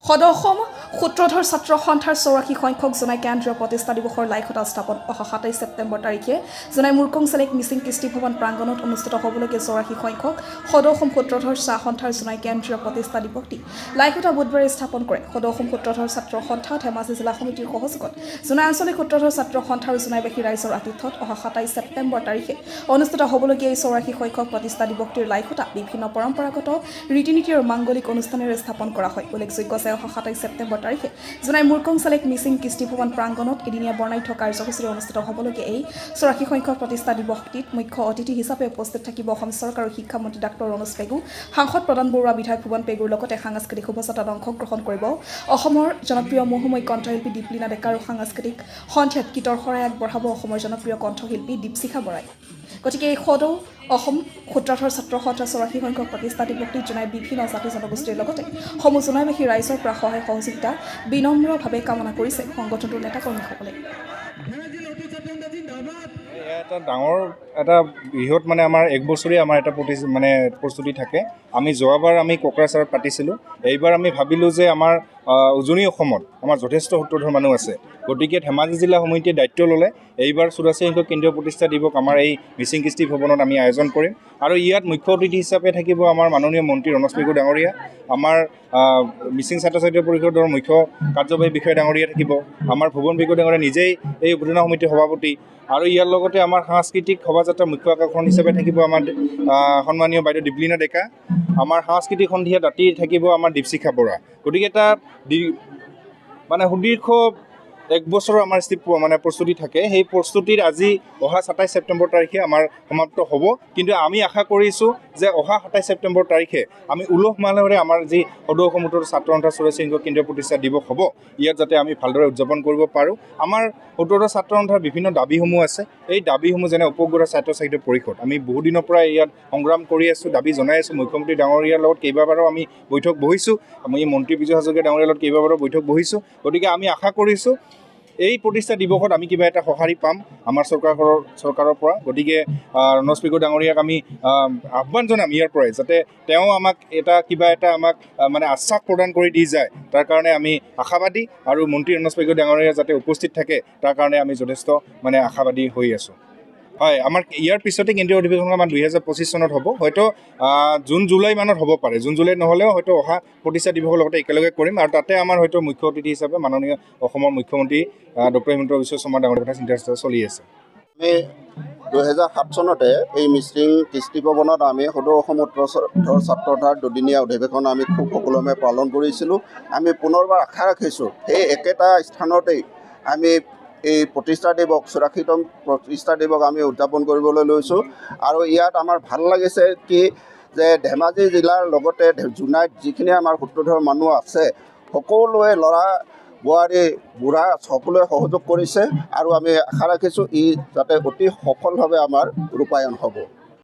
সদৌ সূত্ৰধৰ ছাত্ৰ সন্থাৰ 84 সংখ্যক জনাই কেন্দ্ৰীয় প্ৰতিষ্ঠা দিৱসৰ লাইখতা স্থাপন 27 ছেপ্টেম্বৰ তাৰিখে জনাই মুৰকং চেলেক মিচিং কৃষ্টি ভৱন প্ৰাংগণত অনুষ্ঠিত হ'বলগীয়া 84 সংখ্যক সদৌ সূত্ৰধৰ চাহ সন্থাৰ জনাই কেন্দ্ৰীয় প্ৰতিষ্ঠা দিৱসটি লাইখতা বুধবাৰে স্থাপন কৰে। সদৌ সূত্ৰধৰ ছাত্ৰ সন্থা ধেমাজি জিলা সমিতিৰ সহযোগত জনাই আঞ্চলিক সূত্ৰধৰ ছাত্ৰ সন্থাৰ জনাইবাসী ৰাইজৰ আতিথ্যত 27 ছেপ্টেম্বৰ তাৰিখে অনুষ্ঠিত হ'বলগীয়া 84 সংখ্যক প্ৰতিষ্ঠা দিৱসটিৰ লাইখতা বিভিন্ন পৰম্পৰাগত ৰীতি নীতি আৰু মাংগলিক অনুষ্ঠানেৰে স্থাপন কৰা হয়। উল্লেখযোগ্য যে 27 ছেপ্টেম্বৰ তাৰিখে জনাই মুৰকং চেলেক মিচিং কৃষ্টি ভৱন প্ৰাংগণত এদিনীয়া বৰ্ণাঢ্য কাৰ্যসূচীৰে অনুষ্ঠিত হ'বলগীয়া এই 84 সংখ্যক প্ৰতিষ্ঠা দিৱসটিত মুখ্য অতিথি হিচাপে উপস্থিত থাকিব অসম চৰকাৰৰ শিক্ষামন্ত্ৰী ডাক্তৰ ৰণোজ পেগু, সাংসদ প্ৰদান বৰুৱা, বিধায়ক ভুৱন পেগুৰ লগতে সাংস্কৃতিক শোভাযাত্ৰাত অংশগ্ৰহণ কৰিব অসমৰ জনপ্ৰিয় মহুময় কণ্ঠশিল্পী দীপলীনা ডেকা আৰু সাংস্কৃতিক সন্ধিয়াত গীতৰ শৰাই আগবঢ়াব অসমৰ জনপ্ৰিয় কণ্ঠশিল্পী দীপশিখা বৰাই। গতিকে এই সদৌ অসম সূত্ৰধৰ ছাত্ৰ সন্থাৰ 84 সংখ্যক প্ৰতিষ্ঠা দিৱসটিত জনাই বিভিন্ন জাতি জনগোষ্ঠীৰ লগতে সমূহ জনাইবাসী ৰাইজৰ পৰা সহায় সহযোগিতা বিনম্ৰভাৱে কামনা কৰিছে সংগঠনটোৰ নেতাকৰ্মীসকলে। এটা ডাঙৰ এটা বৃহৎ মানে আমাৰ এক বছৰীয়া আমাৰ এটা প্ৰস্তুতি থাকে। আমি যোৱাবাৰ আমি কোকৰাঝাৰত পাতিছিলোঁ। এইবাৰ আমি ভাবিলোঁ যে আমাৰ উজনি অসমত আমাৰ যথেষ্ট সূত্ৰধৰ মানুহ আছে, গতিকে ধেমাজি জিলা সমিতিয়ে দায়িত্ব ল'লে এইবাৰ 84 সংখ্যক কেন্দ্ৰীয় প্ৰতিষ্ঠা দিৱস আমাৰ এই মিচিং কৃষ্টি ভৱনত আমি আয়োজন কৰিম। আৰু ইয়াত মুখ্য অতিথি হিচাপে থাকিব আমাৰ মাননীয় মন্ত্ৰী ৰণোজ পেগু ডাঙৰীয়া, আমাৰ মিচিং ছাত্ৰ ছাত্ৰী পৰিষদৰ মুখ্য কাৰ্যবাহী বিষয়া ডাঙৰীয়া থাকিব, আমাৰ ভুৱন পেগু ডাঙৰীয়া নিজেই এই উদ্বোধনী সমিতিৰ সভাপতি, আৰু ইয়াৰ লগতে আমাৰ সাংস্কৃতিক শোভাযাত্ৰাৰ মুখ্য আকৰ্ষণ হিচাপে থাকিব আমাৰ সন্মানীয় বাইদেউ দীপলীনা ডেকা, আমাৰ সাংস্কৃতিক সন্ধিয়া দাঁতি থাকিব আমাৰ দীপশিখা বৰা। গতিকে এটা সুদীৰ্ঘ এক বছৰৰ আমাৰ প্ৰস্তুতি থাকে। সেই প্ৰস্তুতিৰ আজি অহা 27 ছেপ্টেম্বৰ তাৰিখে আমাৰ সমাপ্ত হ'ব। কিন্তু আমি আশা কৰিছোঁ যে অহা 27 ছেপ্টেম্বৰ তাৰিখে আমি উলহ মালহেৰে আমাৰ যি সদৌ অসম ছাত্ৰ সন্থাৰ 84 সংখ্যক কেন্দ্ৰীয় প্ৰতিষ্ঠা দিৱস হ'ব, ইয়াত যাতে আমি ভালদৰে উদযাপন কৰিব পাৰোঁ। আমাৰ সদৌ ছাত্ৰ সন্থাৰ বিভিন্ন দাবীসমূহ আছে। এই দাবীসমূহ যেনে উপগ্ৰহ ছাত্ৰ সাহিত্য পৰিষদ, আমি বহুদিনৰ পৰা ইয়াত সংগ্ৰাম কৰি আছোঁ, দাবী জনাই আছোঁ। মুখ্যমন্ত্ৰী ডাঙৰীয়াৰ লগত কেইবাবাৰো আমি বৈঠক বহিছোঁ, আমি মন্ত্ৰী বিজয় হাজৰিকা ডাঙৰীয়াৰ লগত কেইবাবাৰো বৈঠক বহিছোঁ। গতিকে আমি আশা কৰিছোঁ এই প্ৰতিষ্ঠা দিৱসত আমি কিবা এটা সঁহাৰি পাম আমাৰ চৰকাৰৰ পৰা। গতিকে ৰণোজ পেগু ডাঙৰীয়াক আমি আহ্বান জনাম ইয়াৰ পৰাই, যাতে তেওঁ আমাক কিবা এটা আশ্বাস প্ৰদান কৰি দি যায়। তাৰ কাৰণে আমি আশাবাদী, আৰু মন্ত্ৰী ৰণোজ পেগু ডাঙৰীয়া যাতে উপস্থিত থাকে তাৰ কাৰণে আমি যথেষ্ট আশাবাদী হৈ আছোঁ। হয়, আমাৰ ইয়াৰ পিছতে কেন্দ্ৰীয় অধিৱেশন আমাৰ 2025 চনত হ'ব, হয়তো জুন জুলাই মানত হ'ব পাৰে। জুন জুলাইত নহ'লেও হয়তো অহা প্ৰতিষ্ঠা দিৱসৰ লগতে একেলগে কৰিম, আৰু তাতে আমাৰ হয়তো মুখ্য অতিথি হিচাপে মাননীয় অসমৰ মুখ্যমন্ত্ৰী ডক্টৰ হিমন্ত বিশ্ব শৰ্মা ডাঙৰীয়াৰ কথা চিন্তা চলি আছে। আমি 2007 চনতে এই মিচিং কৃষ্টি ভৱনত আমি সদৌ অসম সূত্ৰধৰ ছাত্ৰ সন্থাৰ দুদিনীয়া অধিৱেশন আমি খুব সুকলমে পালন কৰিছিলোঁ। আমি পুনৰবাৰ আশা ৰাখিছোঁ সেই একেটা স্থানতেই আমি এই প্ৰতিষ্ঠা দিৱস 84তম প্ৰতিষ্ঠা দিৱস আমি উদযাপন কৰিবলৈ লৈছোঁ। আৰু ইয়াত আমাৰ ভাল লাগিছে কি যে ধেমাজি জিলাৰ লগতে জোনাইত যিখিনি আমাৰ সূত্ৰধৰ মানুহ আছে, সকলোৱে ল'ৰা বোৱাৰী বুঢ়া সকলোৱে সহযোগ কৰিছে, আৰু আমি আশা ৰাখিছোঁ ই যাতে অতি সফলভাৱে আমাৰ ৰূপায়ণ হ'ব।